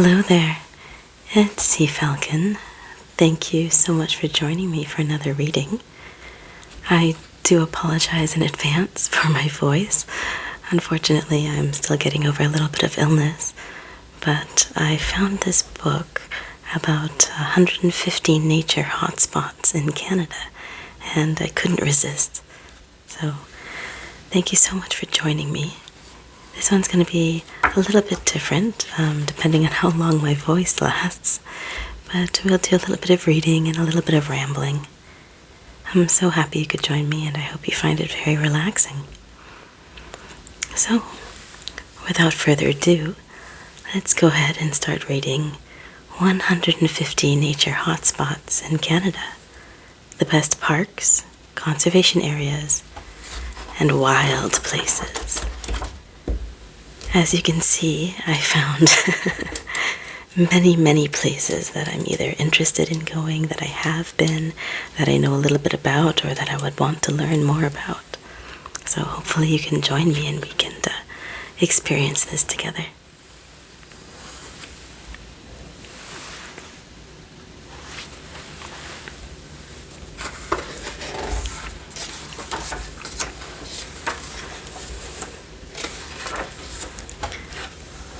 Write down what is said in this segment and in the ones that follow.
Hello there, it's Sea Falcon. Thank you so much for joining me for another reading. I do apologize in advance for my voice. Unfortunately, I'm still getting over a little bit of illness, but I found this book about 150 nature hotspots in Canada, and I couldn't resist. So, thank you so much for joining me. This one's going to be a little bit different, depending on how long my voice lasts, but we'll do a little bit of reading and a little bit of rambling. I'm so happy you could join me, and I hope you find it very relaxing. So, without further ado, let's go ahead and start reading 150 nature hotspots in Canada, the best parks, conservation areas, and wild places. As you can see, I found many places that I'm either interested in going, that I have been, that I know a little bit about, or that I would want to learn more about. So hopefully you can join me and we can experience this together.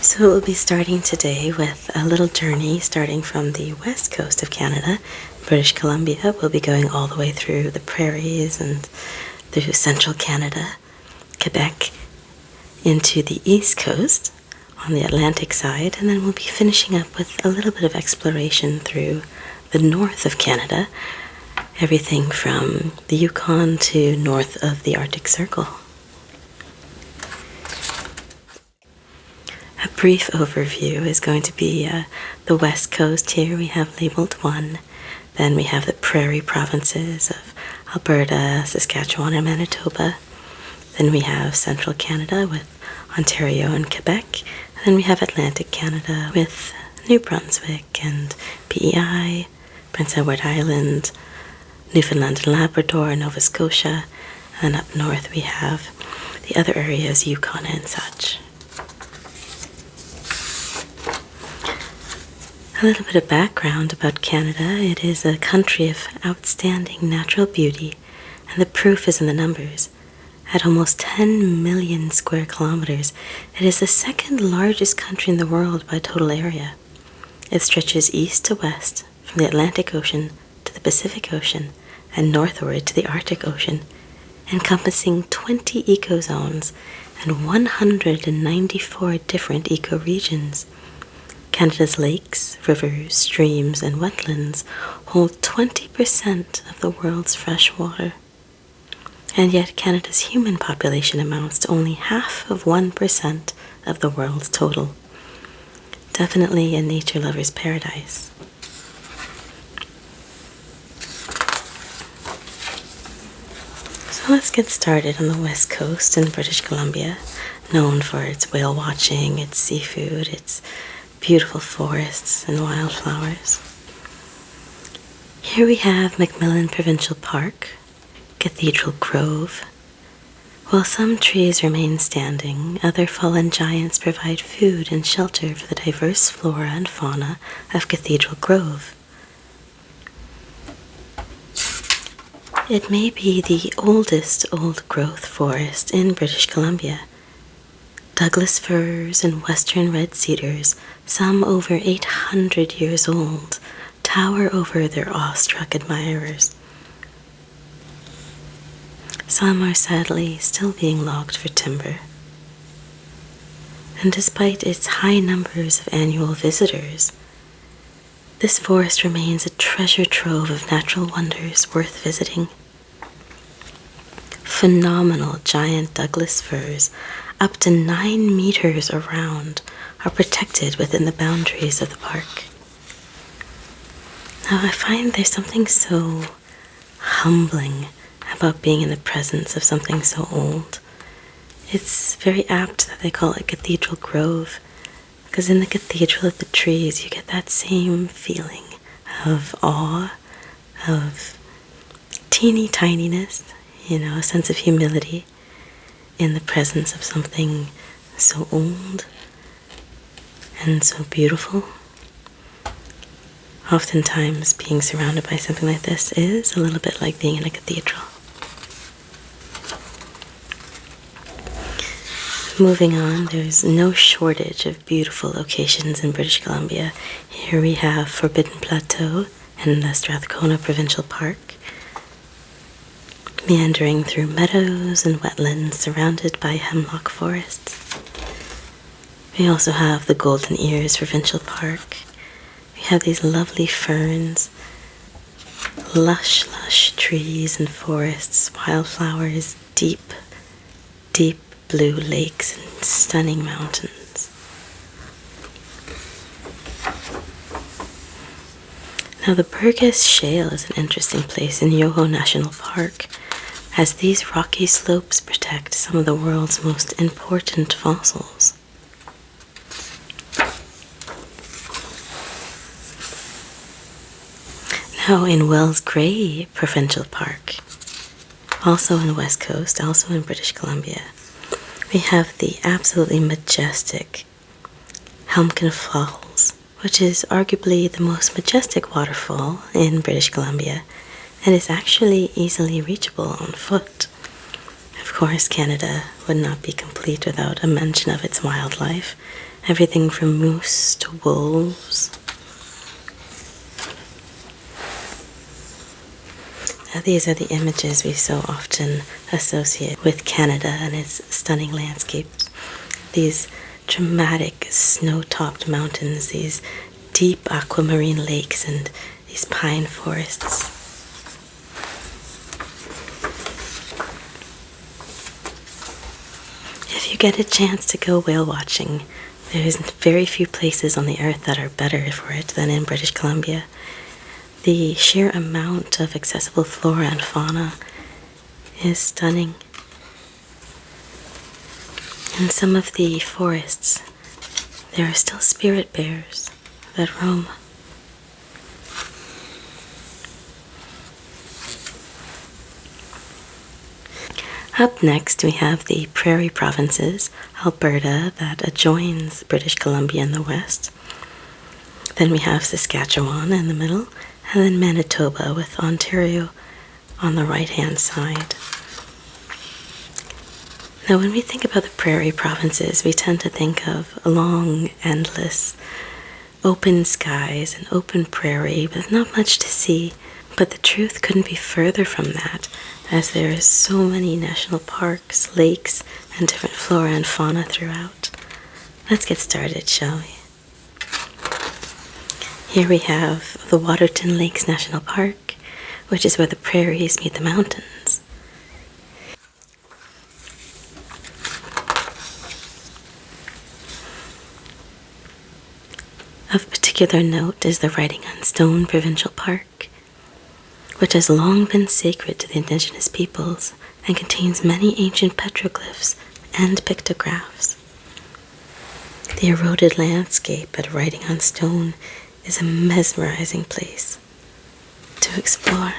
So we'll be starting today with a little journey starting from the west coast of Canada, British Columbia. We'll be going all the way through the prairies and through central Canada, Quebec, into the east coast on the Atlantic side, and then we'll be finishing up with a little bit of exploration through the north of Canada, everything from the Yukon to north of the Arctic Circle. A brief overview is going to be the west coast. Here we have labeled 1. Then we have the Prairie Provinces of Alberta, Saskatchewan, and Manitoba. Then we have central Canada with Ontario and Quebec. And then we have Atlantic Canada with New Brunswick and PEI, Prince Edward Island, Newfoundland and Labrador, Nova Scotia. And then up north we have the other areas, Yukon and such. A little bit of background about Canada. It is a country of outstanding natural beauty, and the proof is in the numbers. At almost 10 million square kilometers, it is the second largest country in the world by total area. It stretches east to west from the Atlantic Ocean to the Pacific Ocean and northward to the Arctic Ocean, encompassing 20 ecozones and 194 different ecoregions. Canada's lakes, rivers, streams, and wetlands hold 20% of the world's fresh water. And yet Canada's human population amounts to only half of 1% of the world's total. Definitely a nature lover's paradise. So let's get started on the west coast in British Columbia, known for its whale watching, its seafood, its beautiful forests and wildflowers. Here we have Macmillan Provincial Park, Cathedral Grove. While some trees remain standing, other fallen giants provide food and shelter for the diverse flora and fauna of Cathedral Grove. It may be the oldest old-growth forest in British Columbia. Douglas firs and western red cedars, some over 800 years old, tower over their awestruck admirers. Some are sadly still being logged for timber. And despite its high numbers of annual visitors, this forest remains a treasure trove of natural wonders worth visiting. Phenomenal giant Douglas firs, up to 9 meters around, are protected within the boundaries of the park. Now, I find there's something so humbling about being in the presence of something so old. It's very apt that they call it Cathedral Grove, because in the cathedral of the trees you get that same feeling of awe, of teeny tininess, a sense of humility in the presence of something so old and so beautiful. Oftentimes, being surrounded by something like this is a little bit like being in a cathedral. Moving on, there's no shortage of beautiful locations in British Columbia. Here we have Forbidden Plateau and the Strathcona Provincial Park, meandering through meadows and wetlands surrounded by hemlock forests. We also have the Golden Ears Provincial Park. We have these lovely ferns, lush trees and forests, wildflowers, deep blue lakes and stunning mountains. Now the Burgess Shale is an interesting place in Yoho National Park, as these rocky slopes protect some of the world's most important fossils. Now in Wells Gray Provincial Park, also in the West Coast, also in British Columbia, we have the absolutely majestic Helmkin Falls, which is arguably the most majestic waterfall in British Columbia and is actually easily reachable on foot. Of course, Canada would not be complete without a mention of its wildlife, everything from moose to wolves. Now, these are the images we so often associate with Canada and its stunning landscapes. These dramatic snow-topped mountains, these deep aquamarine lakes, and these pine forests. If you get a chance to go whale watching, there's very few places on the earth that are better for it than in British Columbia. The sheer amount of accessible flora and fauna is stunning. In some of the forests, there are still spirit bears that roam. Up next, we have the Prairie Provinces, Alberta, that adjoins British Columbia in the west. Then we have Saskatchewan in the middle, and then Manitoba with Ontario on the right-hand side. Now, when we think about the Prairie Provinces, we tend to think of long, endless, open skies and open prairie with not much to see. But the truth couldn't be further from that, as there are so many national parks, lakes, and different flora and fauna throughout. Let's get started, shall we? Here we have the Waterton Lakes National Park, which is where the prairies meet the mountains. Of particular note is the Writing on Stone Provincial Park, which has long been sacred to the Indigenous peoples and contains many ancient petroglyphs and pictographs. The eroded landscape at Writing on Stone is a mesmerizing place to explore.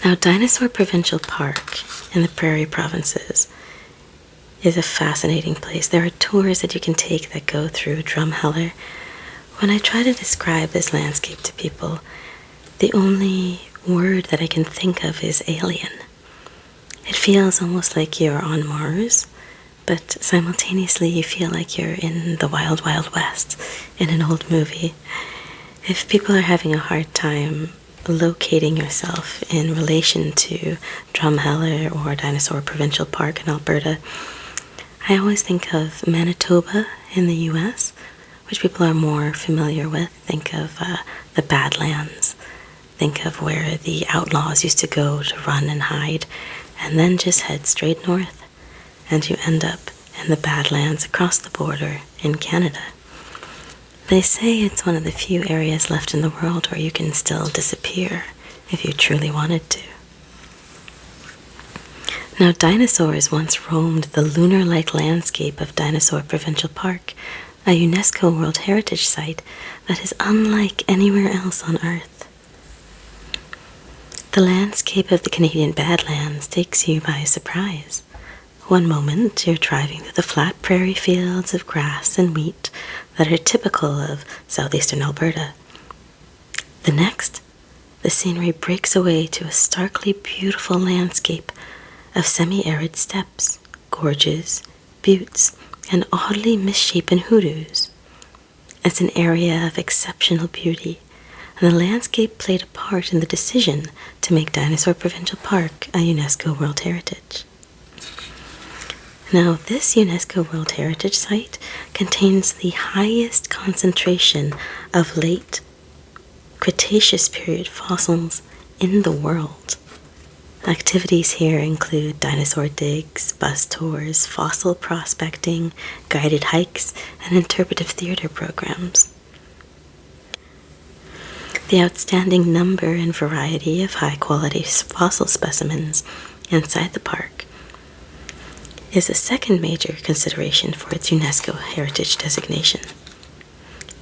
Now, Dinosaur Provincial Park in the Prairie Provinces is a fascinating place. There are tours that you can take that go through Drumheller. When I try to describe this landscape to people, the only word that I can think of is alien. It feels almost like you're on Mars, but simultaneously you feel like you're in the Wild Wild West in an old movie. If people are having a hard time locating yourself in relation to Drumheller or Dinosaur Provincial Park in Alberta, I always think of Manitoba in the US, which people are more familiar with. Think of the Badlands. Think of where the outlaws used to go to run and hide, and then just head straight north, and you end up in the Badlands across the border in Canada. They say it's one of the few areas left in the world where you can still disappear if you truly wanted to. Now, dinosaurs once roamed the lunar-like landscape of Dinosaur Provincial Park, a UNESCO World Heritage Site that is unlike anywhere else on Earth. The landscape of the Canadian Badlands takes you by surprise. One moment you're driving through the flat prairie fields of grass and wheat that are typical of southeastern Alberta. The next, the scenery breaks away to a starkly beautiful landscape of semi-arid steppes, gorges, buttes, and oddly misshapen hoodoos. It's an area of exceptional beauty, and the landscape played a part in the decision to make Dinosaur Provincial Park a UNESCO World Heritage. Now, this UNESCO World Heritage Site contains the highest concentration of late Cretaceous period fossils in the world. Activities here include dinosaur digs, bus tours, fossil prospecting, guided hikes, and interpretive theater programs. The outstanding number and variety of high-quality fossil specimens inside the park is a second major consideration for its UNESCO Heritage designation.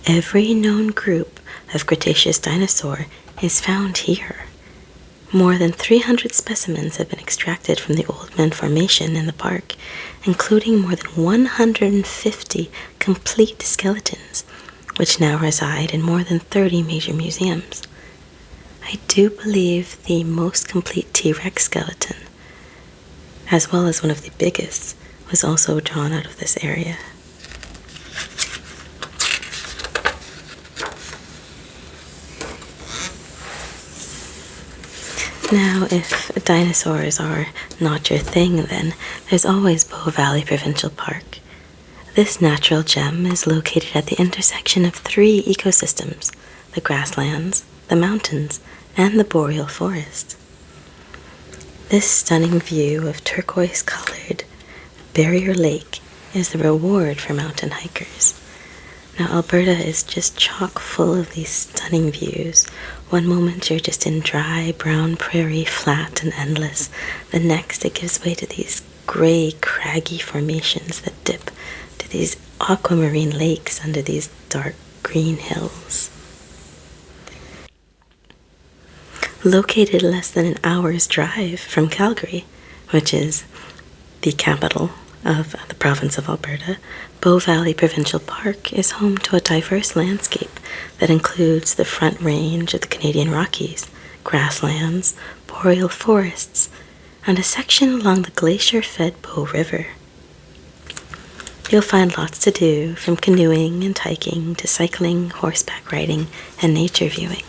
Every known group of Cretaceous dinosaur is found here. More than 300 specimens have been extracted from the Oldman Formation in the park, including more than 150 complete skeletons, which now reside in more than 30 major museums. I do believe the most complete T-Rex skeleton, as well as one of the biggest, was also drawn out of this area. Now, if dinosaurs are not your thing, then there's always Bow Valley Provincial Park. This natural gem is located at the intersection of three ecosystems: the grasslands, the mountains, and the boreal forest. This stunning view of turquoise-colored Barrier Lake is the reward for mountain hikers. Now, Alberta is just chock full of these stunning views. One moment you're just in dry, brown prairie, flat and endless. The next, it gives way to these gray, craggy formations that dip to these aquamarine lakes under these dark green hills. Located less than an hour's drive from Calgary, which is the capital of the province of Alberta, Bow Valley Provincial Park is home to a diverse landscape that includes the Front Range of the Canadian Rockies, grasslands, boreal forests, and a section along the glacier-fed Bow River. You'll find lots to do, from canoeing and hiking to cycling, horseback riding, and nature viewing.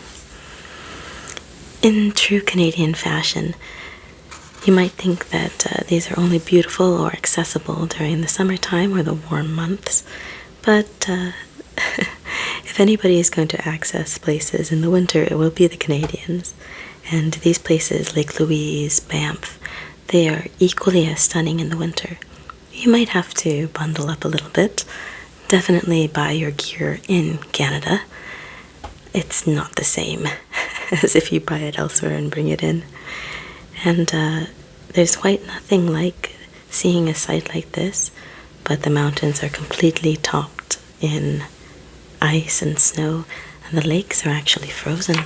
In true Canadian fashion, you might think that these are only beautiful or accessible during the summertime or the warm months, but if anybody is going to access places in the winter, it will be the Canadians. And these places, Lake Louise, Banff, they are equally as stunning in the winter. You might have to bundle up a little bit. Definitely buy your gear in Canada. It's not the same as if you buy it elsewhere and bring it in. And there's quite nothing like seeing a site like this, but the mountains are completely topped in ice and snow, and the lakes are actually frozen.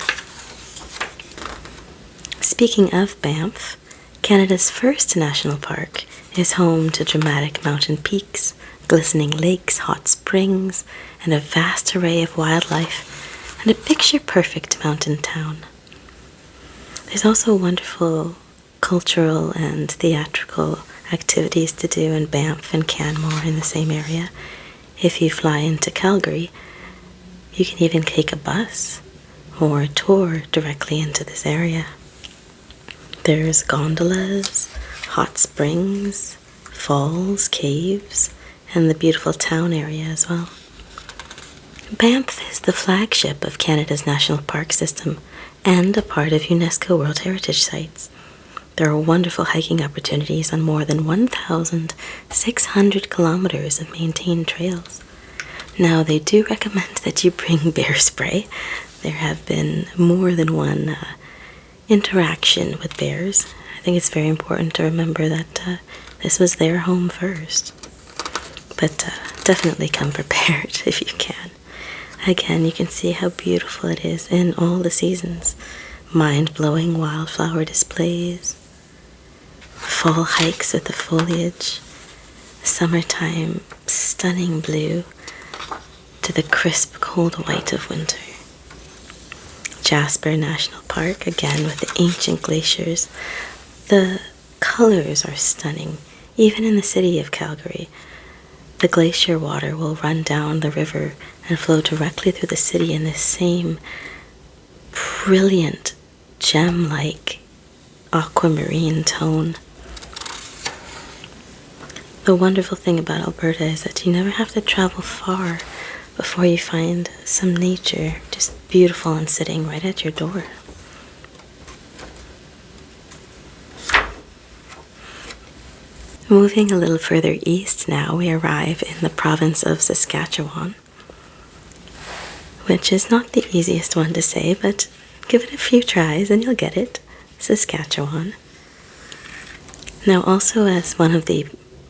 Speaking of Banff, Canada's first national park is home to dramatic mountain peaks, glistening lakes, hot springs, and a vast array of wildlife, and a picture-perfect mountain town. There's also wonderful cultural and theatrical activities to do in Banff and Canmore in the same area. If you fly into Calgary, you can even take a bus or a tour directly into this area. There's gondolas, hot springs, falls, caves, and the beautiful town area as well. Banff is the flagship of Canada's national park system and a part of UNESCO World Heritage Sites. There are wonderful hiking opportunities on more than 1,600 kilometers of maintained trails. Now, they do recommend that you bring bear spray. There have been more than one interaction with bears. I think it's very important to remember that this was their home first. But definitely come prepared if you can. Again, you can see how beautiful it is in all the seasons. Mind-blowing wildflower displays, fall hikes with the foliage, summertime stunning blue to the crisp cold white of winter. Jasper National Park, again with the ancient glaciers. The colors are stunning, even in the city of Calgary. The glacier water will run down the river and flow directly through the city in this same brilliant, gem-like aquamarine tone. The wonderful thing about Alberta is that you never have to travel far before you find some nature just beautiful and sitting right at your door. Moving a little further east now, we arrive in the province of Saskatchewan, which is not the easiest one to say, but give it a few tries and you'll get it. Saskatchewan. Now, also as one of the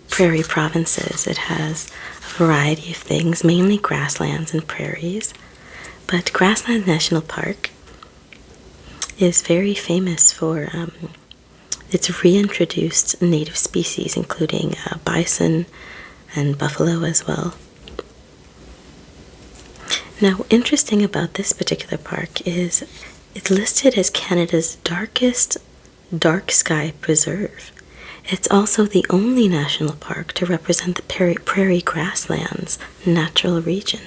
Prairie Provinces, it has a variety of things, mainly grasslands and prairies. But Grasslands National Park is very famous for its reintroduced native species, including bison and buffalo as well. Now, interesting about this particular park is it's listed as Canada's darkest dark sky preserve. It's also the only national park to represent the prairie grasslands natural region.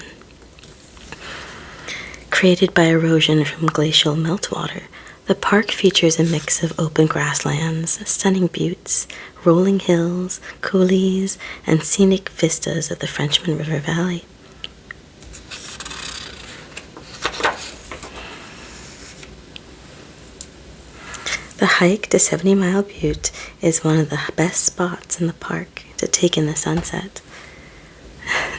Created by erosion from glacial meltwater, the park features a mix of open grasslands, stunning buttes, rolling hills, coulees, and scenic vistas of the Frenchman River Valley. The hike to 70 Mile Butte is one of the best spots in the park to take in the sunset.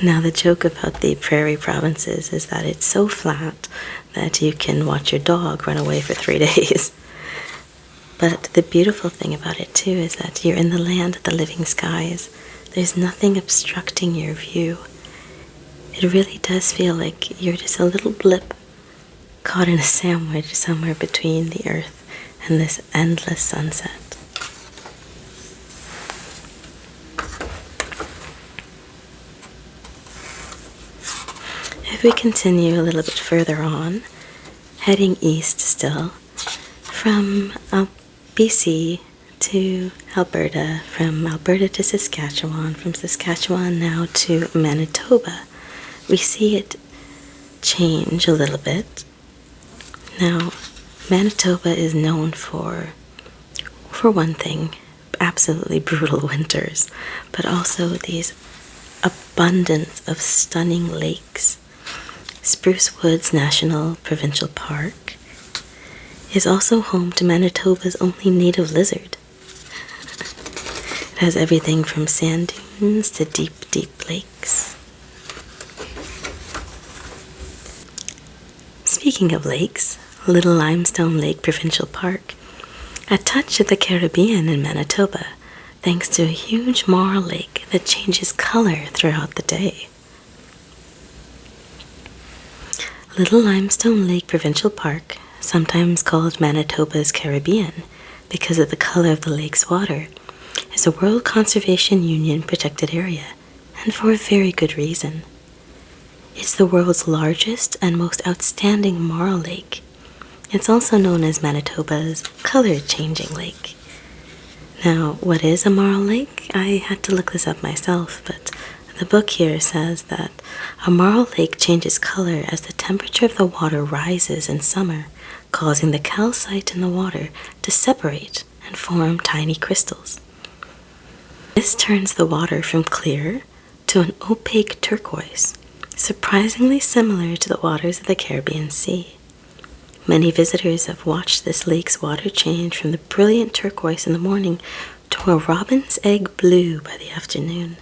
Now, the joke about the Prairie Provinces is that it's so flat that you can watch your dog run away for 3 days. But the beautiful thing about it too is that you're in the land of the living skies. There's nothing obstructing your view. It really does feel like you're just a little blip caught in a sandwich somewhere between the earth and this endless sunset. If we continue a little bit further on, heading east still, from BC to Alberta, from Alberta to Saskatchewan, from Saskatchewan now to Manitoba, we see it change a little bit. Now, Manitoba is known for one thing, absolutely brutal winters, but also these abundance of stunning lakes. Spruce Woods National Provincial Park is also home to Manitoba's only native lizard. It has everything from sand dunes to deep, deep lakes. Speaking of lakes, Little Limestone Lake Provincial Park, a touch of the Caribbean in Manitoba, thanks to a huge marl lake that changes color throughout the day. Little Limestone Lake Provincial Park, sometimes called Manitoba's Caribbean because of the color of the lake's water, is a World Conservation Union protected area, and for a very good reason. It's the world's largest and most outstanding marl lake. It's also known as Manitoba's color-changing lake. Now, what is a marl lake? I had to look this up myself, but the book here says that a marl lake changes color as the temperature of the water rises in summer, causing the calcite in the water to separate and form tiny crystals. This turns the water from clear to an opaque turquoise, surprisingly similar to the waters of the Caribbean Sea. Many visitors have watched this lake's water change from the brilliant turquoise in the morning to a robin's egg blue by the afternoon.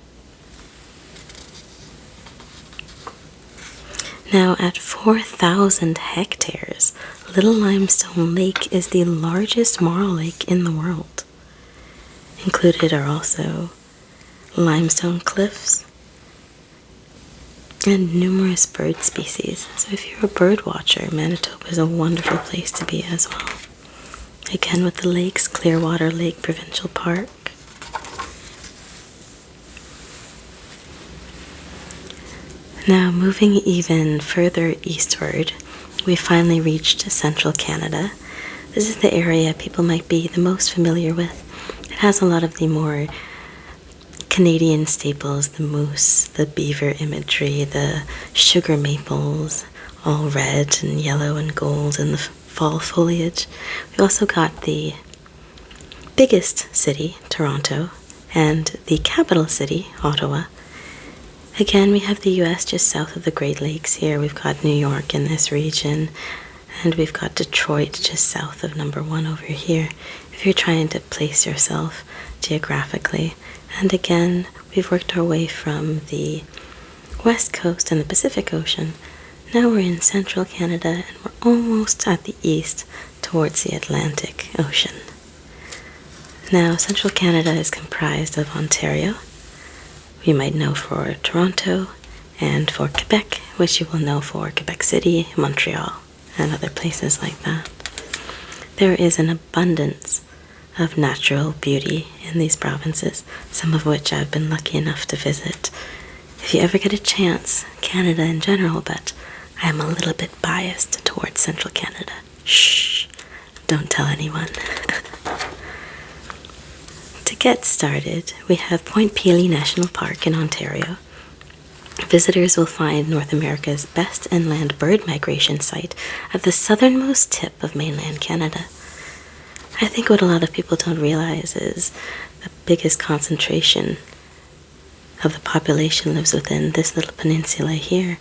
Now, at 4,000 hectares, Little Limestone Lake is the largest marl lake in the world. Included are also limestone cliffs and numerous bird species. So if you're a bird watcher, Manitoba is a wonderful place to be as well. Again, with the lakes, Clearwater Lake Provincial Park, Now, moving even further eastward, we finally reached central Canada. This is the area people might be the most familiar with. It has a lot of the more Canadian staples, the moose, the beaver imagery, the sugar maples, all red and yellow and gold in the fall foliage. We also got the biggest city, Toronto, and the capital city, Ottawa. Again, we have the US just south of the Great Lakes here. We've got New York in this region, and we've got Detroit just south of number 1 over here, if you're trying to place yourself geographically. And again, we've worked our way from the west coast and the Pacific Ocean. Now we're in central Canada, and we're almost at the east towards the Atlantic Ocean. Now, central Canada is comprised of Ontario, you might know for Toronto, and for Quebec, which you will know for Quebec City, Montreal, and other places like that. There is an abundance of natural beauty in these provinces, some of which I've been lucky enough to visit. If you ever get a chance, Canada in general, but I am a little bit biased towards central Canada. Shh, don't tell anyone. To get started, we have Point Pelee National Park in Ontario. Visitors will find North America's best inland bird migration site at the southernmost tip of mainland Canada. I think what a lot of people don't realize is the biggest concentration of the population lives within this little peninsula here.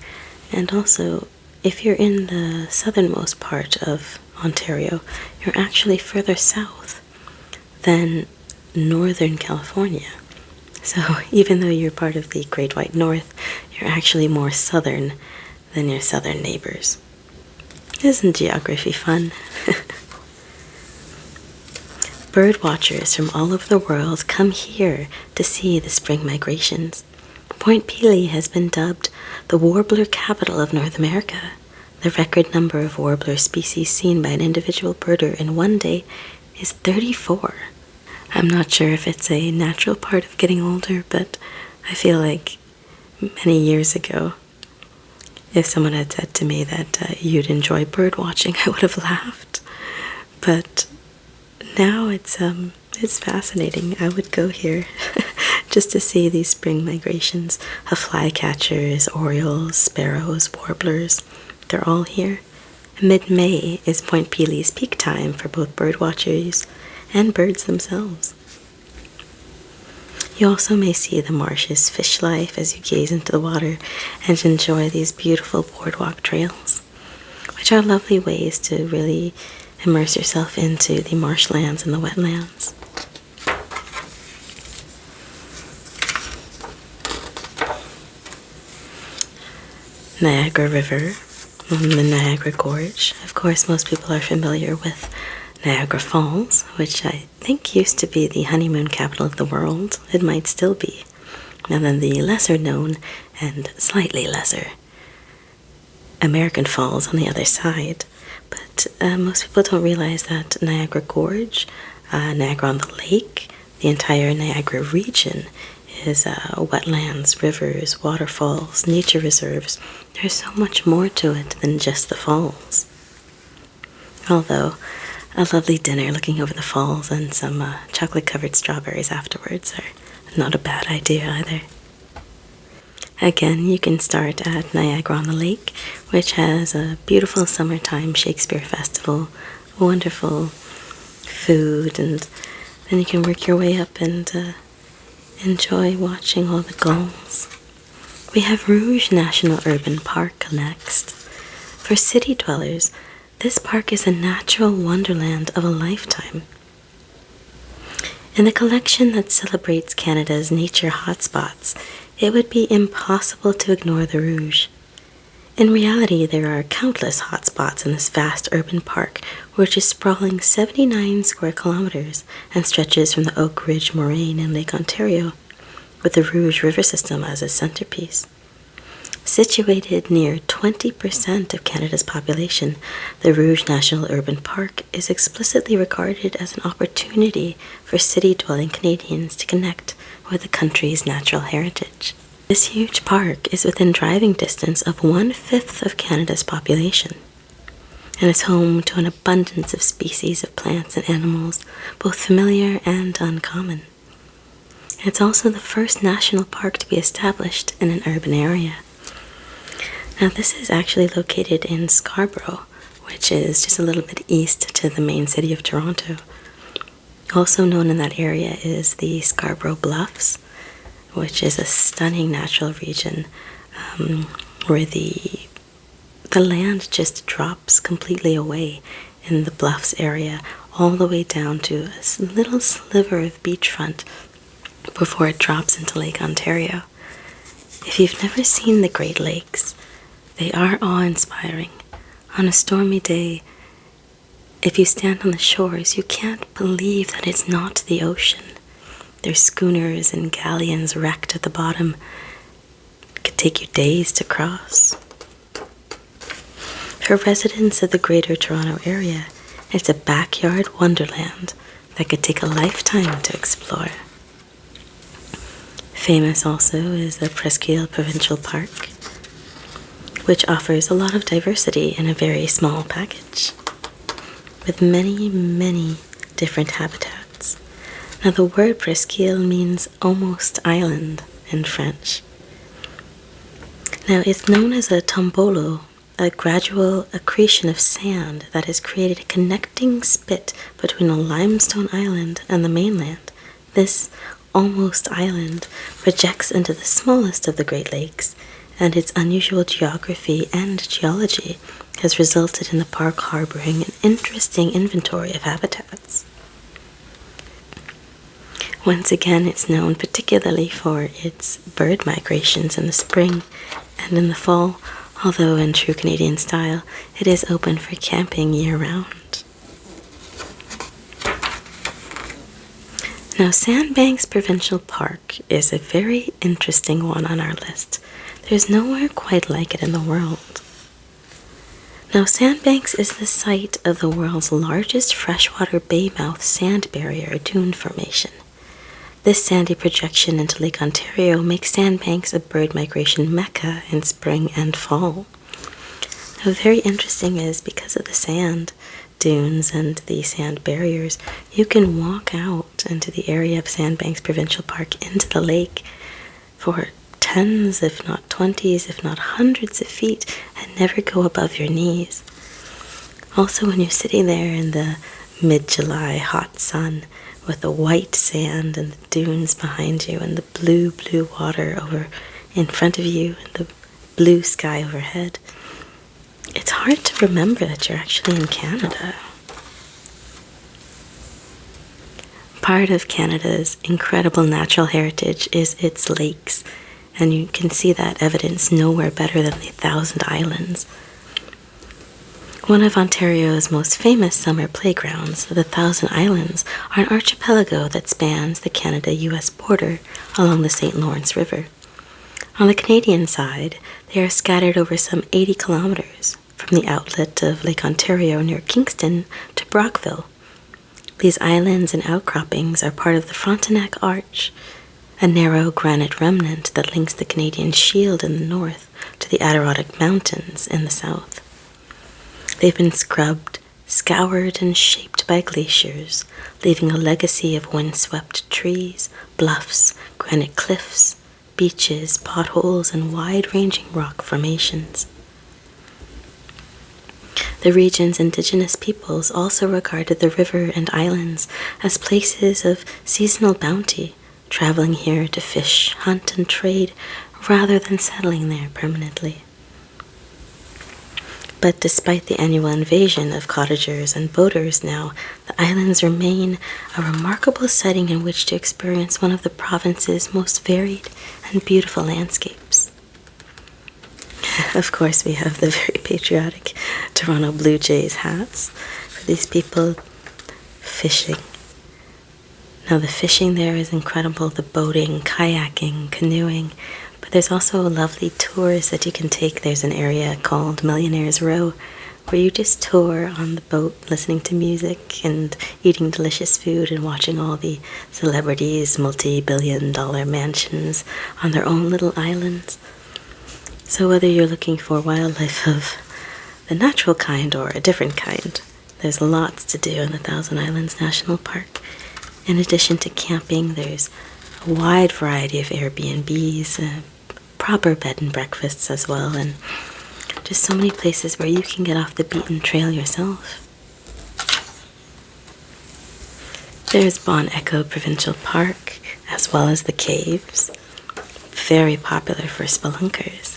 And also, if you're in the southernmost part of Ontario, you're actually further south than Northern California. So even though you're part of the Great White North, you're actually more southern than your southern neighbors. Isn't geography fun? Bird watchers from all over the world come here to see the spring migrations. Point Pelee has been dubbed the warbler capital of North America. The record number of warbler species seen by an individual birder in one day is 34. I'm not sure if it's a natural part of getting older, but I feel like many years ago, if someone had said to me that you'd enjoy bird watching, I would have laughed. But now it's fascinating. I would go here just to see these spring migrations of flycatchers, orioles, sparrows, warblers. They're all here. Mid-May is Point Pelee's peak time for both bird watchers and birds themselves. You also may see the marsh's fish life as you gaze into the water and enjoy these beautiful boardwalk trails, which are lovely ways to really immerse yourself into the marshlands and the wetlands. Niagara River, the Niagara Gorge. Of course, most people are familiar with Niagara Falls, which I think used to be the honeymoon capital of the world. It might still be. And then the lesser known and slightly lesser American Falls on the other side. But most people don't realize that Niagara Gorge, Niagara on the Lake, the entire Niagara region is wetlands, rivers, waterfalls, nature reserves. There's so much more to it than just the falls. Although a lovely dinner looking over the falls and some chocolate-covered strawberries afterwards are not a bad idea either. Again, you can start at Niagara on the Lake, which has a beautiful summertime Shakespeare festival, wonderful food, and then you can work your way up and enjoy watching all the gulls. We have Rouge National Urban Park next. For city dwellers, this park is a natural wonderland of a lifetime. In a collection that celebrates Canada's nature hotspots, it would be impossible to ignore the Rouge. In reality, there are countless hotspots in this vast urban park, which is sprawling 79 square kilometers and stretches from the Oak Ridge Moraine in Lake Ontario, with the Rouge River system as its centerpiece. Situated near 20% of Canada's population, the Rouge National Urban Park is explicitly regarded as an opportunity for city-dwelling Canadians to connect with the country's natural heritage. This huge park is within driving distance of 1/5 of Canada's population, and is home to an abundance of species of plants and animals, both familiar and uncommon. It's also the first national park to be established in an urban area. Now, this is actually located in Scarborough, which is just a little bit east to the main city of Toronto. Also known in that area is the Scarborough Bluffs, which is a stunning natural region where the land just drops completely away in the Bluffs area, all the way down to a little sliver of beachfront before it drops into Lake Ontario. If you've never seen the Great Lakes, they are awe-inspiring. On a stormy day, if you stand on the shores, you can't believe that it's not the ocean. There's schooners and galleons wrecked at the bottom. It could take you days to cross. For residents of the Greater Toronto Area, it's a backyard wonderland that could take a lifetime to explore. Famous also is the Presqu'île Provincial Park, which offers a lot of diversity in a very small package, with many, many different habitats. Now, the word presqu'île means almost island in French. Now, it's known as a tombolo, a gradual accretion of sand that has created a connecting spit between a limestone island and the mainland. This almost island projects into the smallest of the Great Lakes, and its unusual geography and geology has resulted in the park harboring an interesting inventory of habitats. Once again, it's known particularly for its bird migrations in the spring and in the fall, although in true Canadian style, it is open for camping year-round. Now, Sandbanks Provincial Park is a very interesting one on our list. There's nowhere quite like it in the world. Now, Sandbanks is the site of the world's largest freshwater baymouth sand barrier dune formation. This sandy projection into Lake Ontario makes Sandbanks a bird migration mecca in spring and fall. Now, very interesting is because of the sand dunes and the sand barriers, you can walk out into the area of Sandbanks Provincial Park into the lake for tens, if not 20s, if not hundreds of feet, and never go above your knees. Also, when you're sitting there in the mid-July hot sun with the white sand and the dunes behind you and the blue water over in front of you and the blue sky overhead, it's hard to remember that you're actually in Canada. Part of Canada's incredible natural heritage is its lakes, and you can see that evidence nowhere better than the Thousand Islands. One of Ontario's most famous summer playgrounds, the Thousand Islands, are an archipelago that spans the Canada-US border along the St. Lawrence River. On the Canadian side, they are scattered over some 80 kilometers from the outlet of Lake Ontario near Kingston to Brockville. These islands and outcroppings are part of the Frontenac Arch, a narrow granite remnant that links the Canadian Shield in the north to the Adirondack Mountains in the south. They've been scrubbed, scoured, and shaped by glaciers, leaving a legacy of windswept trees, bluffs, granite cliffs, beaches, potholes, and wide-ranging rock formations. The region's indigenous peoples also regarded the river and islands as places of seasonal bounty, traveling here to fish, hunt, and trade rather than settling there permanently. But despite the annual invasion of cottagers and boaters now, the islands remain a remarkable setting in which to experience one of the province's most varied and beautiful landscapes. Of course, we have the very patriotic Toronto Blue Jays hats for these people fishing. Now, the fishing there is incredible, the boating, kayaking, canoeing, but there's also lovely tours that you can take. There's an area called Millionaire's Row where you just tour on the boat listening to music and eating delicious food and watching all the celebrities' multi-billion-dollar mansions on their own little islands. So whether you're looking for wildlife of the natural kind or a different kind, there's lots to do in the Thousand Islands National Park. In addition to camping, there's a wide variety of Airbnbs, proper bed and breakfasts as well, and just so many places where you can get off the beaten trail yourself. There's Bon Echo Provincial Park, as well as the caves, very popular for spelunkers.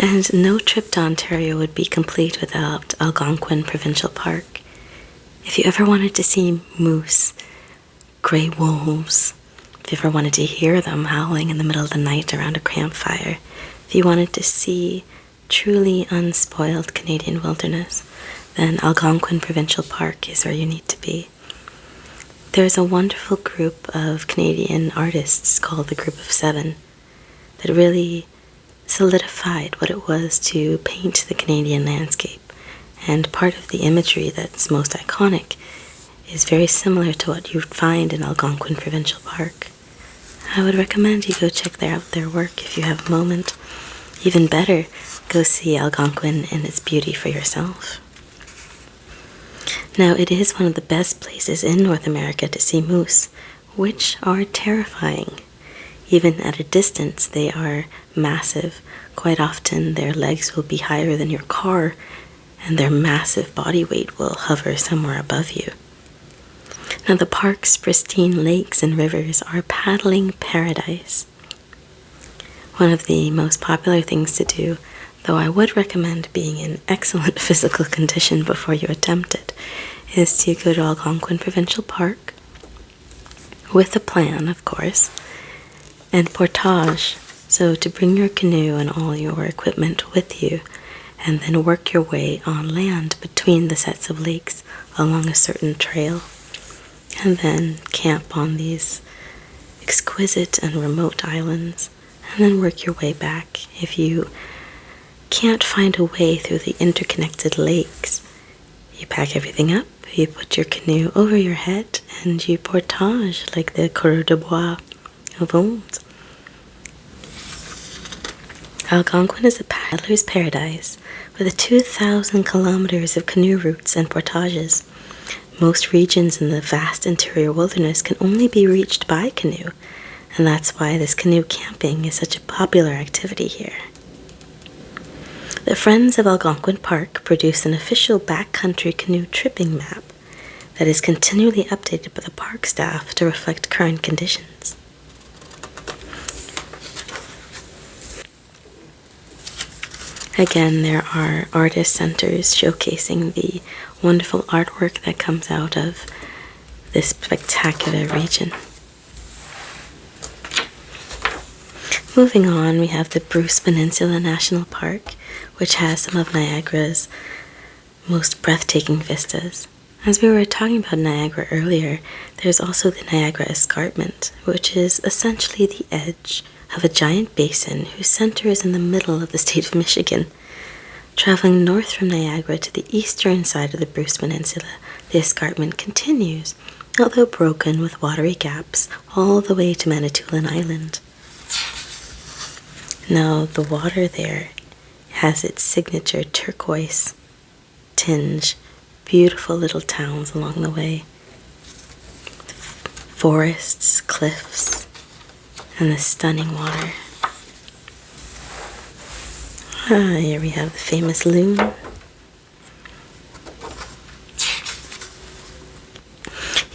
And no trip to Ontario would be complete without Algonquin Provincial Park. If you ever wanted to see moose, grey wolves, if you ever wanted to hear them howling in the middle of the night around a campfire, if you wanted to see truly unspoiled Canadian wilderness, then Algonquin Provincial Park is where you need to be. There's a wonderful group of Canadian artists called the Group of Seven that really solidified what it was to paint the Canadian landscape, and part of the imagery that's most iconic is very similar to what you'd find in Algonquin Provincial Park. I would recommend you go check out their work if you have a moment. Even better, go see Algonquin in its beauty for yourself. Now, it is one of the best places in North America to see moose, which are terrifying. Even at a distance, they are massive. Quite often, their legs will be higher than your car, and their massive body weight will hover somewhere above you. Now, the park's pristine lakes and rivers are paddling paradise. One of the most popular things to do, though I would recommend being in excellent physical condition before you attempt it, is to go to Algonquin Provincial Park, with a plan, of course, and portage, so to bring your canoe and all your equipment with you, and then work your way on land between the sets of lakes along a certain trail, and then camp on these exquisite and remote islands, and then work your way back. If you can't find a way through the interconnected lakes, you pack everything up, you put your canoe over your head, and you portage like the coureur de bois of old. Algonquin is a paddler's paradise with 2,000 kilometers of canoe routes and portages. Most regions in the vast interior wilderness can only be reached by canoe, and that's why this canoe camping is such a popular activity here. The Friends of Algonquin Park produce an official backcountry canoe tripping map that is continually updated by the park staff to reflect current conditions. Again, there are artist centers showcasing the wonderful artwork that comes out of this spectacular region. Moving on, we have the Bruce Peninsula National Park, which has some of Niagara's most breathtaking vistas. As we were talking about Niagara earlier, there's also the Niagara Escarpment, which is essentially the edge of a giant basin whose center is in the middle of the state of Michigan. Traveling north from Niagara to the eastern side of the Bruce Peninsula, the escarpment continues, although broken with watery gaps, all the way to Manitoulin Island. Now, the water there has its signature turquoise tinge, beautiful little towns along the way, forests, cliffs, and the stunning water. Here we have the famous loon.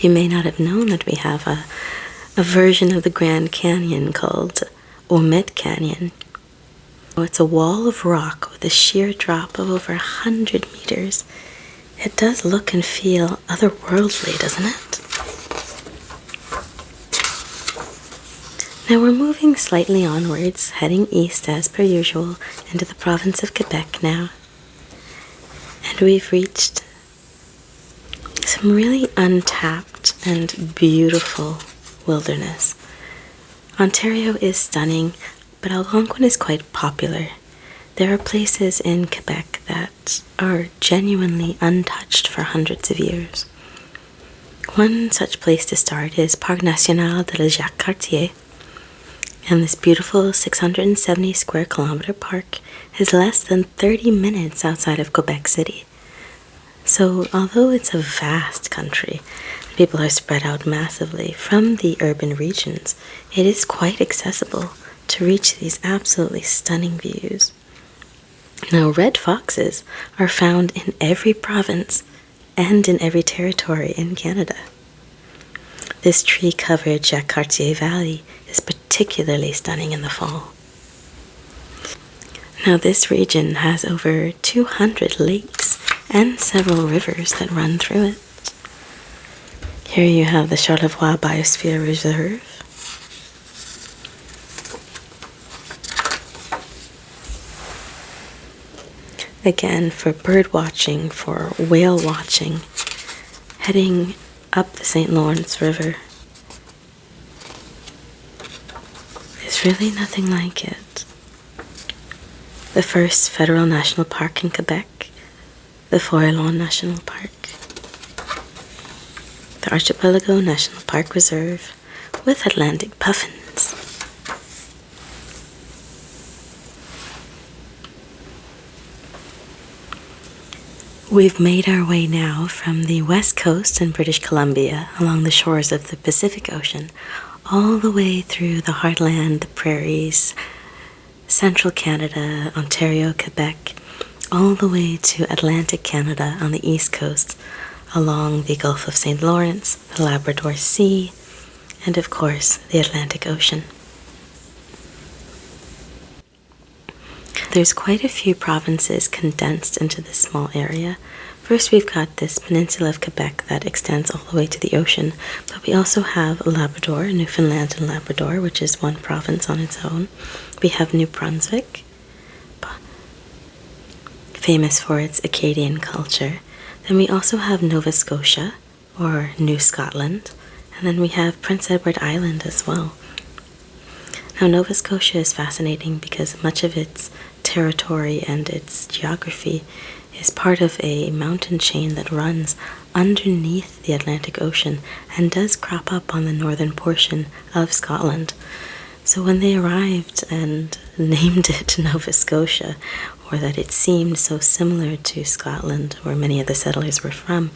You may not have known that we have a version of the Grand Canyon called Omit Canyon. It's a wall of rock with a sheer drop of over 100 meters. It does look and feel otherworldly, doesn't it? Now we're moving slightly onwards, heading east as per usual, into the province of Quebec now. And we've reached some really untapped and beautiful wilderness. Ontario is stunning, but Algonquin is quite popular. There are places in Quebec that are genuinely untouched for hundreds of years. One such place to start is Parc National de la Jacques-Cartier, and this beautiful 670 square kilometer park is less than 30 minutes outside of Quebec City. So although it's a vast country, people are spread out massively from the urban regions, it is quite accessible to reach these absolutely stunning views. Now, red foxes are found in every province and in every territory in Canada. This tree-covered Jacques Cartier Valley is particularly stunning in the fall. Now, this region has over 200 lakes and several rivers that run through it. Here you have the Charlevoix Biosphere Reserve. Again, for bird watching, for whale watching, heading up the St. Lawrence River. There's really nothing like it. The first federal national park in Quebec, the Forêt-Longue National Park, the Archipelago National Park Reserve with Atlantic puffins. We've made our way now from the west coast in British Columbia along the shores of the Pacific Ocean all the way through the heartland, the prairies, central Canada, Ontario, Quebec, all the way to Atlantic Canada on the east coast along the Gulf of St. Lawrence, the Labrador Sea, and of course the Atlantic Ocean. There's quite a few provinces condensed into this small area. First, we've got this peninsula of Quebec that extends all the way to the ocean, but we also have Labrador, Newfoundland and Labrador, which is one province on its own. We have New Brunswick, famous for its Acadian culture. Then we also have Nova Scotia, or New Scotland, and then we have Prince Edward Island as well. Now, Nova Scotia is fascinating because much of its territory and its geography is part of a mountain chain that runs underneath the Atlantic Ocean and does crop up on the northern portion of Scotland. So when they arrived and named it Nova Scotia, or that it seemed so similar to Scotland, where many of the settlers were from,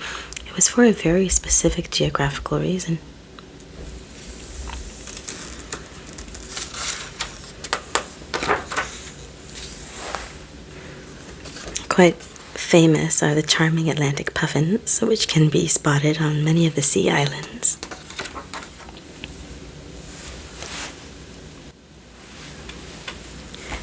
it was for a very specific geographical reason. Quite famous are the charming Atlantic puffins, which can be spotted on many of the sea islands.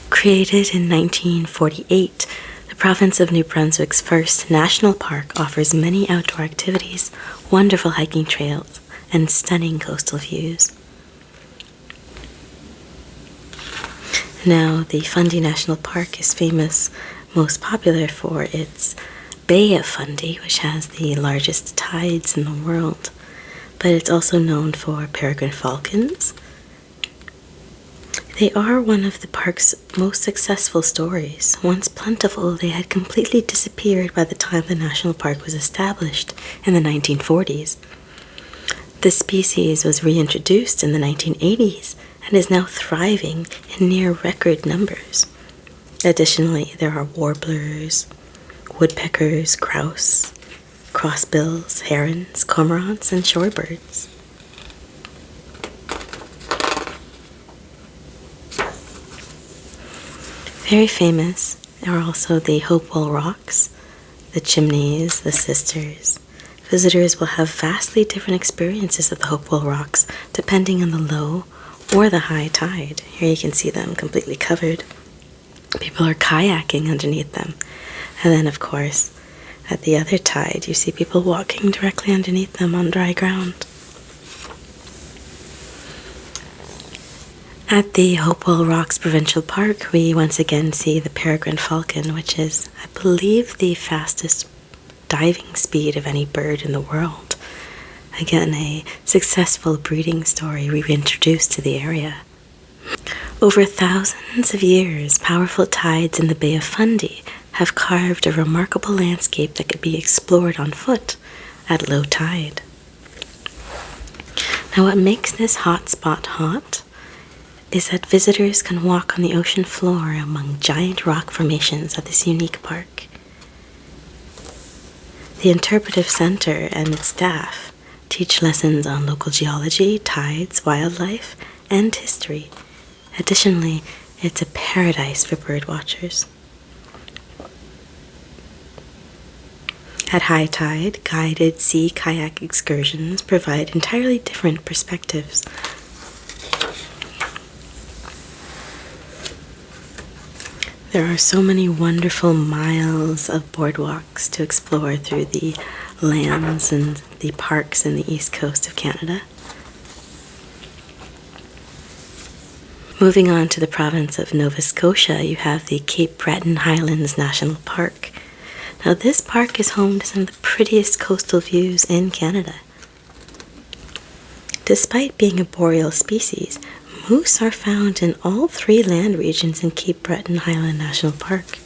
Created in 1948, the province of New Brunswick's first national park offers many outdoor activities, wonderful hiking trails, and stunning coastal views. Now, the Fundy National Park is most popular for its Bay of Fundy, which has the largest tides in the world, but it's also known for peregrine falcons. They are one of the park's most successful stories. Once plentiful, they had completely disappeared by the time the national park was established in the 1940s. The species was reintroduced in the 1980s and is now thriving in near record numbers. Additionally, there are warblers, woodpeckers, grouse, crossbills, herons, cormorants, and shorebirds. Very famous are also the Hopewell Rocks, the Chimneys, the Sisters. Visitors will have vastly different experiences of the Hopewell Rocks depending on the low or the high tide. Here you can see them completely covered. People are kayaking underneath them. And then, of course, at the other tide, you see people walking directly underneath them on dry ground. At the Hopewell Rocks Provincial Park, we once again see the peregrine falcon, which is, I believe, the fastest diving speed of any bird in the world. Again, a successful breeding story we introduced to the area. Over thousands of years, powerful tides in the Bay of Fundy have carved a remarkable landscape that could be explored on foot at low tide. Now, what makes this hotspot hot is that visitors can walk on the ocean floor among giant rock formations at this unique park. The Interpretive Center and its staff teach lessons on local geology, tides, wildlife, and history. Additionally, it's a paradise for bird watchers. At high tide, guided sea kayak excursions provide entirely different perspectives. There are so many wonderful miles of boardwalks to explore through the lands and the parks in the east coast of Canada. Moving on to the province of Nova Scotia, you have the Cape Breton Highlands National Park. Now, this park is home to some of the prettiest coastal views in Canada. Despite being a boreal species, moose are found in all three land regions in Cape Breton Highland National Park.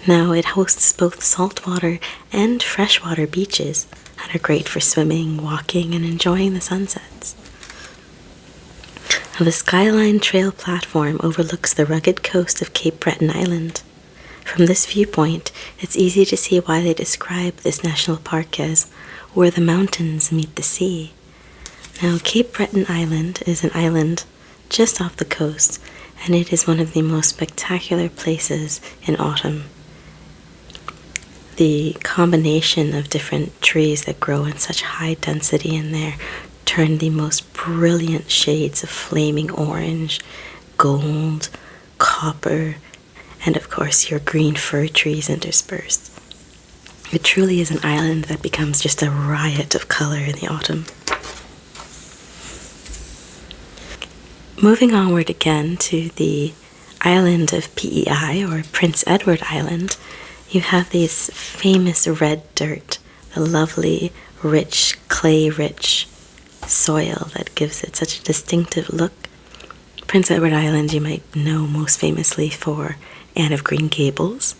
Now, it hosts both saltwater and freshwater beaches that are great for swimming, walking, and enjoying the sunsets. Now, the Skyline Trail platform overlooks the rugged coast of Cape Breton Island. From this viewpoint, it's easy to see why they describe this national park as where the mountains meet the sea. Now, Cape Breton Island is an island just off the coast, and it is one of the most spectacular places in autumn. The combination of different trees that grow in such high density in there turn the most brilliant shades of flaming orange, gold, copper, and of course your green fir trees interspersed. It truly is an island that becomes just a riot of color in the autumn. Moving onward again to the island of PEI, or Prince Edward Island, you have this famous red dirt, the lovely, rich, clay-rich soil that gives it such a distinctive look. Prince Edward Island you might know most famously for Anne of Green Gables.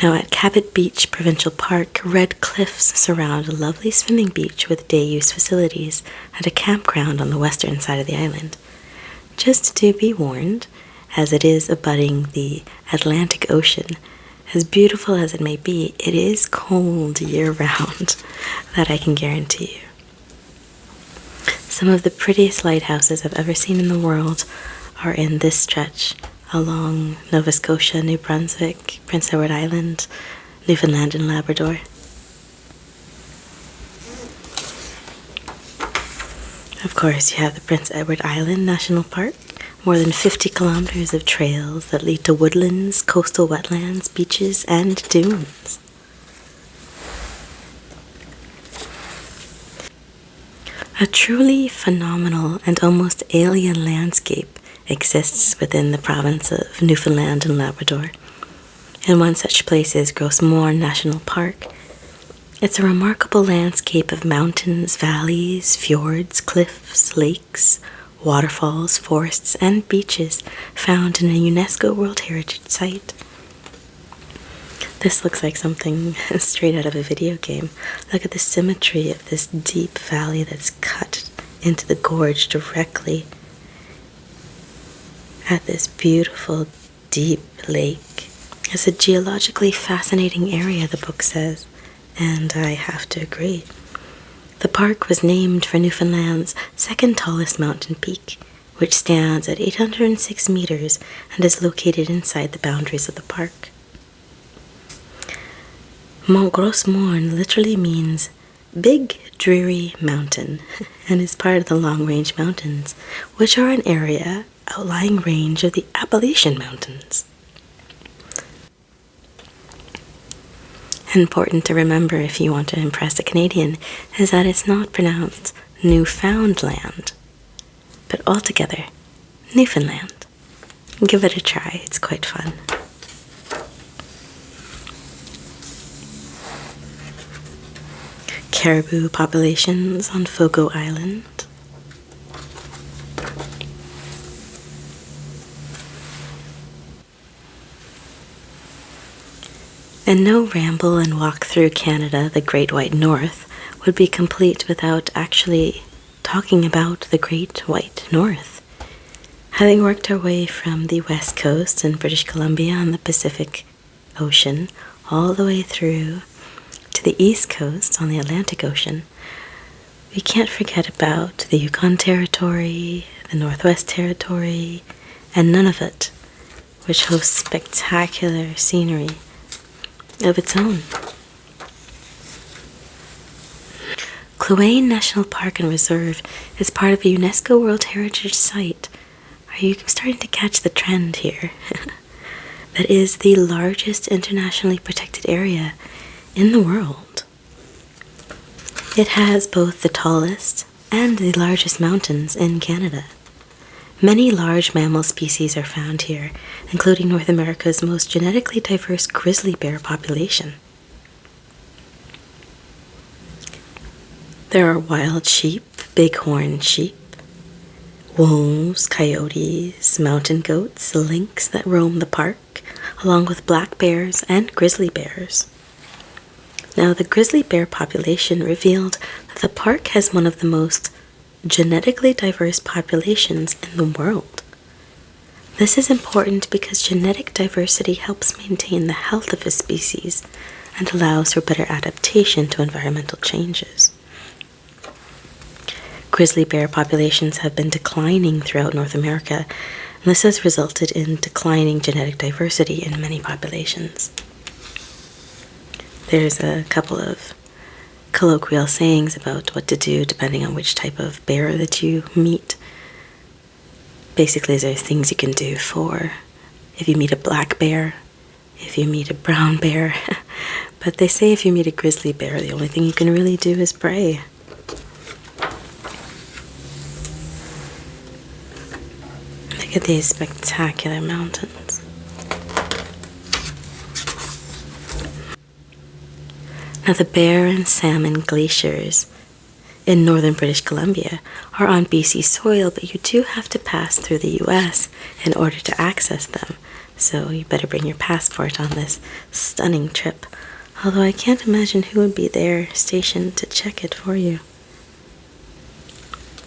Now at Cabot Beach Provincial Park, red cliffs surround a lovely swimming beach with day-use facilities at a campground on the western side of the island. Just to be warned, as it is abutting the Atlantic Ocean, as beautiful as it may be, it is cold year-round, that I can guarantee you. Some of the prettiest lighthouses I've ever seen in the world are in this stretch along Nova Scotia, New Brunswick, Prince Edward Island, Newfoundland and Labrador. Of course, you have the Prince Edward Island National Park, more than 50 kilometers of trails that lead to woodlands, coastal wetlands, beaches, and dunes. A truly phenomenal and almost alien landscape exists within the province of Newfoundland and Labrador. And one such place is Gros Morne National Park. It's a remarkable landscape of mountains, valleys, fjords, cliffs, lakes, waterfalls, forests, and beaches found in a UNESCO World Heritage Site. This looks like something straight out of a video game. Look at the symmetry of this deep valley that's cut into the gorge directly at this beautiful, deep lake. It's a geologically fascinating area, the book says, and I have to agree. The park was named for Newfoundland's second tallest mountain peak, which stands at 806 meters and is located inside the boundaries of the park. Mont Gros Morne literally means Big Dreary Mountain and is part of the Long Range Mountains, which are an area outlying range of the Appalachian Mountains. Important to remember if you want to impress a Canadian is that it's not pronounced Newfoundland, but altogether Newfoundland. Give it a try, it's quite fun. Caribou populations on Fogo Island. And no ramble and walk through Canada, the Great White North, would be complete without actually talking about the Great White North. Having worked our way from the west coast in British Columbia on the Pacific Ocean all the way through to the east coast on the Atlantic Ocean, we can't forget about the Yukon Territory, the Northwest Territory, and Nunavut, which hosts spectacular scenery of its own. Kluane National Park and Reserve is part of a UNESCO World Heritage Site. Are you starting to catch the trend here? That is the largest internationally protected area in the world. It has both the tallest and the largest mountains in Canada. Many large mammal species are found here, including North America's most genetically diverse grizzly bear population. There are wild sheep, bighorn sheep, wolves, coyotes, mountain goats, lynx that roam the park, along with black bears and grizzly bears. Now, the grizzly bear population revealed that the park has one of the most genetically diverse populations in the world. This is important because genetic diversity helps maintain the health of a species and allows for better adaptation to environmental changes. Grizzly bear populations have been declining throughout North America, and this has resulted in declining genetic diversity in many populations. There's a couple of colloquial sayings about what to do depending on which type of bear that you meet. Basically, there's things you can do for if you meet a black bear, if you meet a brown bear. But they say if you meet a grizzly bear, the only thing you can really do is pray. Look at these spectacular mountains. Now, the Bear and Salmon glaciers in northern British Columbia are on BC soil, but you do have to pass through the US in order to access them. So you better bring your passport on this stunning trip. Although I can't imagine who would be there stationed to check it for you.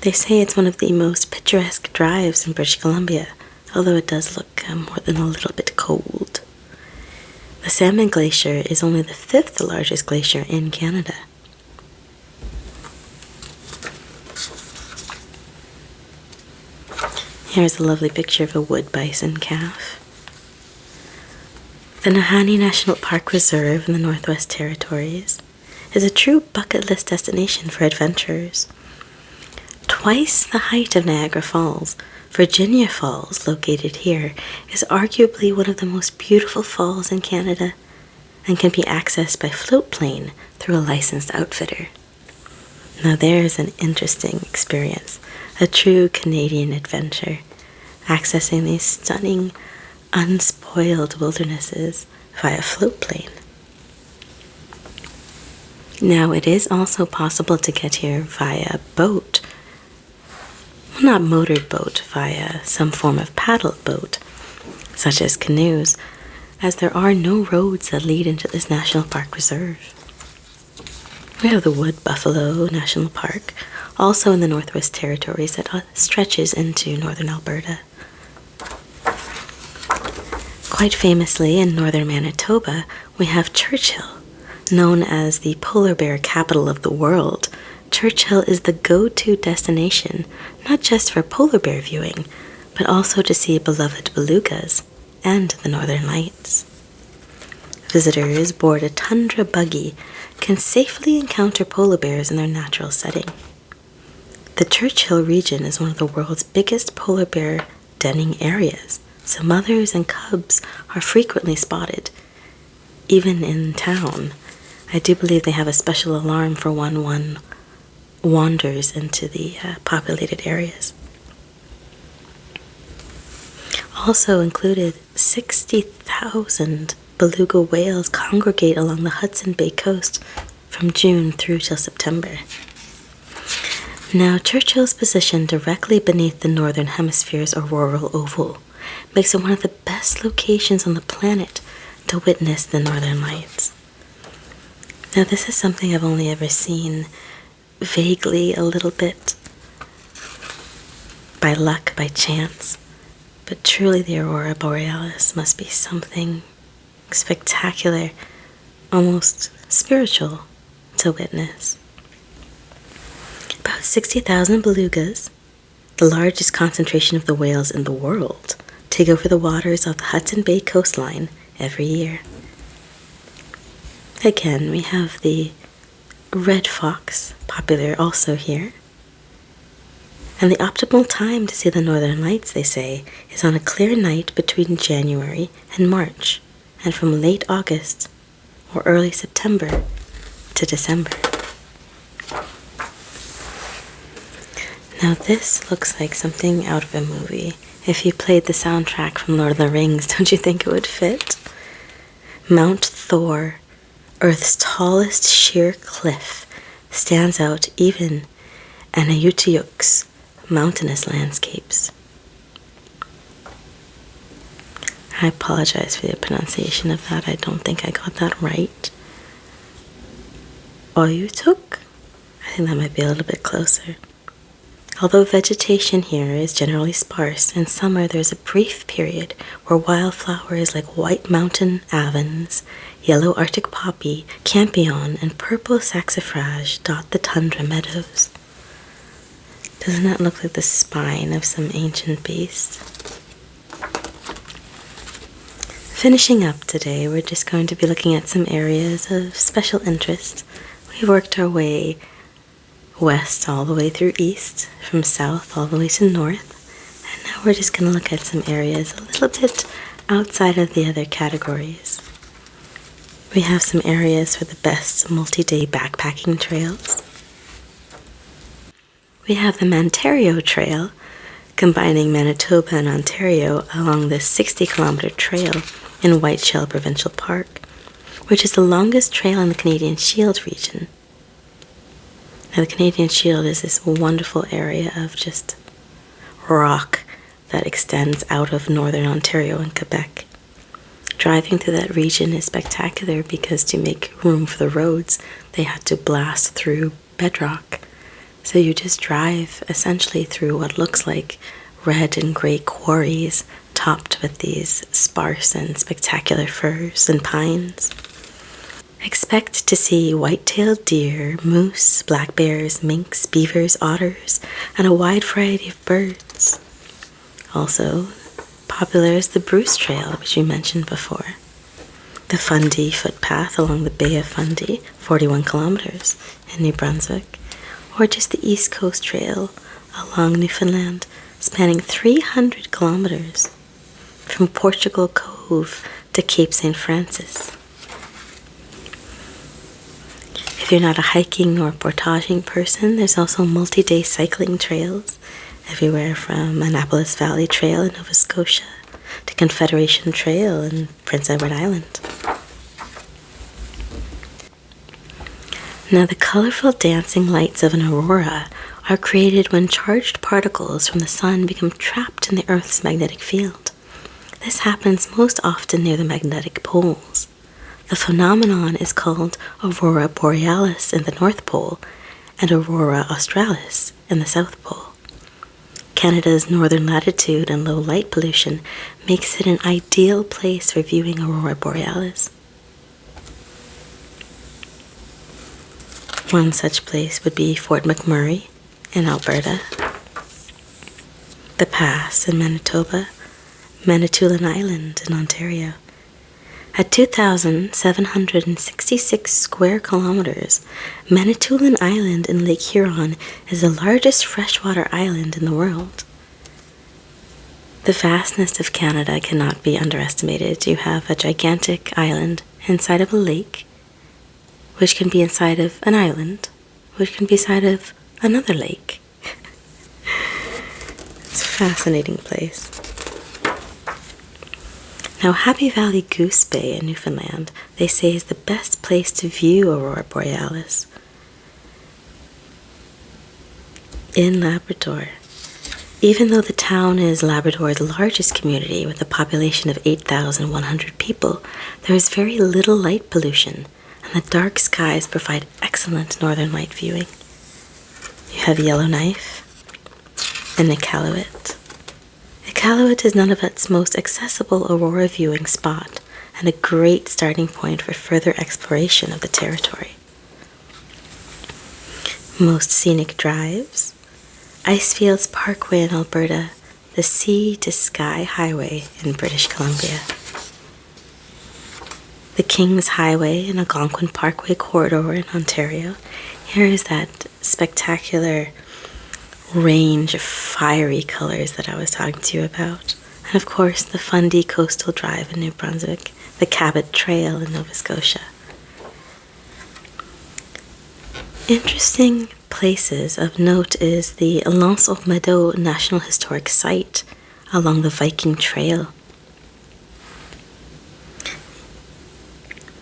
They say it's one of the most picturesque drives in British Columbia, although it does look more than a little bit cold. The Salmon Glacier is only the 5th largest glacier in Canada. Here's a lovely picture of a wood bison calf. The Nahanni National Park Reserve in the Northwest Territories is a true bucket list destination for adventurers. Twice the height of Niagara Falls, Virginia Falls, located here, is arguably one of the most beautiful falls in Canada and can be accessed by float plane through a licensed outfitter. Now there's an interesting experience, a true Canadian adventure, accessing these stunning, unspoiled wildernesses via float plane. Now it is also possible to get here via boat. Well, not motored boat, via some form of paddle boat, such as canoes, as there are no roads that lead into this National Park Reserve. We have the Wood Buffalo National Park, also in the Northwest Territories, that stretches into northern Alberta. Quite famously, in northern Manitoba, we have Churchill. Known as the polar bear capital of the world, Churchill is the go-to destination, not just for polar bear viewing, but also to see beloved belugas and the northern lights. Visitors aboard a tundra buggy can safely encounter polar bears in their natural setting. The Churchill region is one of the world's biggest polar bear denning areas, so mothers and cubs are frequently spotted, even in town. I do believe they have a special alarm for when one wanders into the populated areas. Also included, 60,000 beluga whales congregate along the Hudson Bay coast from June through till September. Now, Churchill's position directly beneath the Northern Hemisphere's auroral oval makes it one of the best locations on the planet to witness the northern lights. Now, this is something I've only ever seen vaguely a little bit, by luck, by chance, but truly the aurora borealis must be something spectacular, almost spiritual to witness. About 60,000 belugas, the largest concentration of the whales in the world, take over the waters of the Hudson Bay coastline every year. Again, we have the red fox, popular also here. And the optimal time to see the northern lights, they say, is on a clear night between January and March, and from late August or early September to December. Now this looks like something out of a movie. If you played the soundtrack from Lord of the Rings, don't you think it would fit? Mount Thor, Earth's tallest sheer cliff, stands out even in Ayutthayak's mountainous landscapes. I apologize for the pronunciation of that. I don't think I got that right. Ayutthaya? I think that might be a little bit closer. Although vegetation here is generally sparse, in summer there's a brief period where wildflowers like white mountain avens, yellow Arctic poppy, campion, and purple saxifrage dot the tundra meadows. Doesn't that look like the spine of some ancient beast? Finishing up today, we're just going to be looking at some areas of special interest. We've worked our way west all the way through east, from south all the way to north, and now we're just going to look at some areas a little bit outside of the other categories. We have some areas for the best multi-day backpacking trails. We have the Ontario Trail, combining Manitoba and Ontario along this 60-kilometer trail in Whiteshell Provincial Park, which is the longest trail in the Canadian Shield region. Now, the Canadian Shield is this wonderful area of just rock that extends out of northern Ontario and Quebec. Driving through that region is spectacular because to make room for the roads, they had to blast through bedrock. So you just drive essentially through what looks like red and gray quarries topped with these sparse and spectacular firs and pines. Expect to see white-tailed deer, moose, black bears, minks, beavers, otters, and a wide variety of birds. Also, popular is the Bruce Trail, which we mentioned before. The Fundy footpath along the Bay of Fundy, 41 kilometers in New Brunswick, or just the East Coast Trail along Newfoundland, spanning 300 kilometers from Portugal Cove to Cape St. Francis. If you're not a hiking or portaging person, there's also multi-day cycling trails everywhere from Annapolis Valley Trail in Nova Scotia to Confederation Trail in Prince Edward Island. Now, the colorful dancing lights of an aurora are created when charged particles from the sun become trapped in the Earth's magnetic field. This happens most often near the magnetic poles. The phenomenon is called aurora borealis in the North Pole and aurora australis in the South Pole. Canada's northern latitude and low light pollution makes it an ideal place for viewing aurora borealis. One such place would be Fort McMurray in Alberta, the Pass in Manitoba, Manitoulin Island in Ontario. At 2,766 square kilometers, Manitoulin Island in Lake Huron is the largest freshwater island in the world. The vastness of Canada cannot be underestimated. You have a gigantic island inside of a lake, which can be inside of an island, which can be inside of another lake. It's a fascinating place. Now, Happy Valley Goose Bay in Newfoundland, they say, is the best place to view aurora borealis. In Labrador, Even though the town is Labrador's largest community with a population of 8,100 people, there is very little light pollution, and the dark skies provide excellent northern light viewing. You have Yellowknife and Iqaluit. Iqaluit is Nunavut's most accessible aurora viewing spot and a great starting point for further exploration of the territory. Most scenic drives: Icefields Parkway in Alberta, the Sea to Sky Highway in British Columbia. The King's Highway and Algonquin Parkway corridor in Ontario. Here is that spectacular range of fiery colors that I was talking to you about. And of course, the Fundy Coastal Drive in New Brunswick, the Cabot Trail in Nova Scotia. Interesting places of note is the L'Anse aux Meadows National Historic Site along the Viking Trail.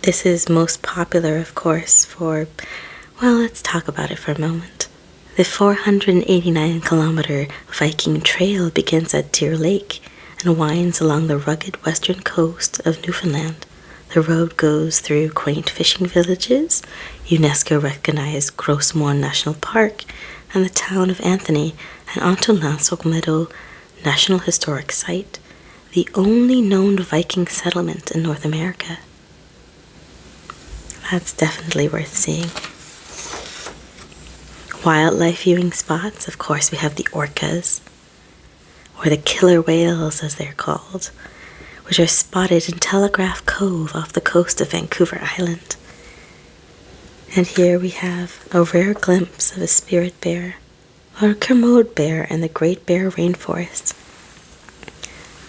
This is most popular, of course, for, well, let's talk about it for a moment. The 489-kilometer Viking Trail begins at Deer Lake and winds along the rugged western coast of Newfoundland. The road goes through quaint fishing villages, UNESCO-recognized Gros Morne National Park, and the town of Anthony, and onto L'Anse aux Meadows National Historic Site, the only known Viking settlement in North America. That's definitely worth seeing. Wildlife viewing spots, of course, we have the orcas, or the killer whales as they're called, which are spotted in Telegraph Cove off the coast of Vancouver Island. And here we have a rare glimpse of a spirit bear, or a Kermode bear in the Great Bear Rainforest.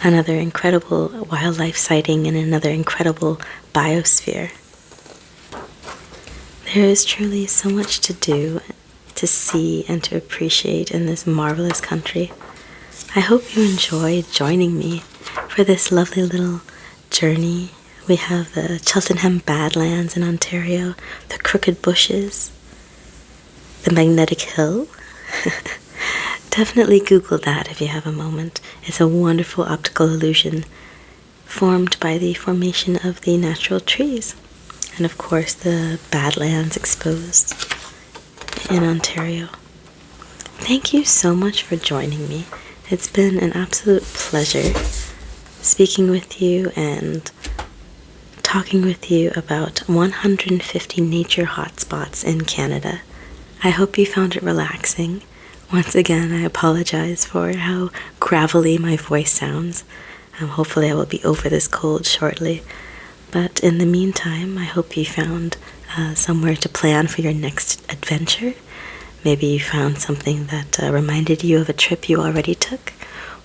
Another incredible wildlife sighting in another incredible biosphere. There is truly so much to do, to see, and to appreciate in this marvelous country. I hope you enjoyed joining me for this lovely little journey. We have the Cheltenham Badlands in Ontario, the Crooked Bushes, the Magnetic Hill. Definitely Google that if you have a moment. It's a wonderful optical illusion formed by the formation of the natural trees. And of course the Badlands exposed in Ontario. Thank you so much for joining me. It's been an absolute pleasure speaking with you and talking with you about 150 nature hotspots in Canada. I hope you found it relaxing. Once again, I apologize for how gravelly my voice sounds. Hopefully I will be over this cold shortly. But in the meantime, I hope you found somewhere to plan for your next adventure. Maybe you found something that reminded you of a trip you already took.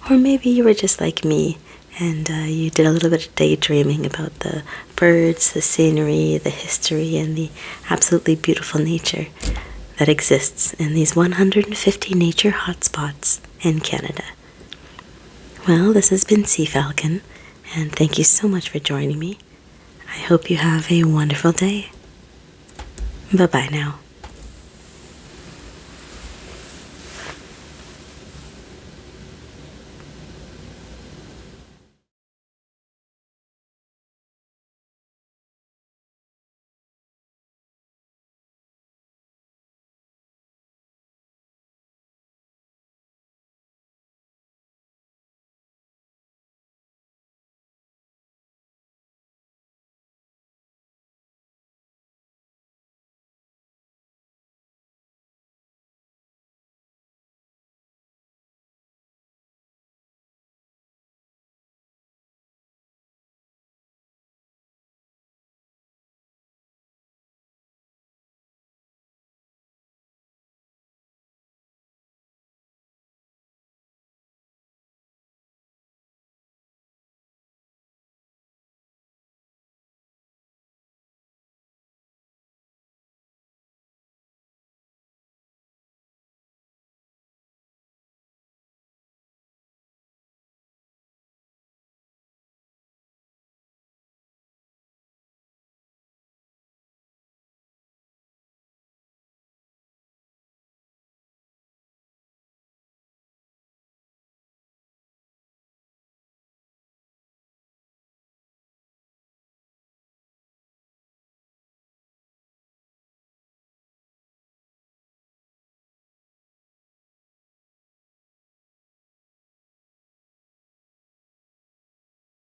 Or maybe you were just like me and you did a little bit of daydreaming about the birds, the scenery, the history, and the absolutely beautiful nature that exists in these 150 nature hotspots in Canada. Well, this has been Sea Falcon, and thank you so much for joining me. I hope you have a wonderful day. Bye-bye now.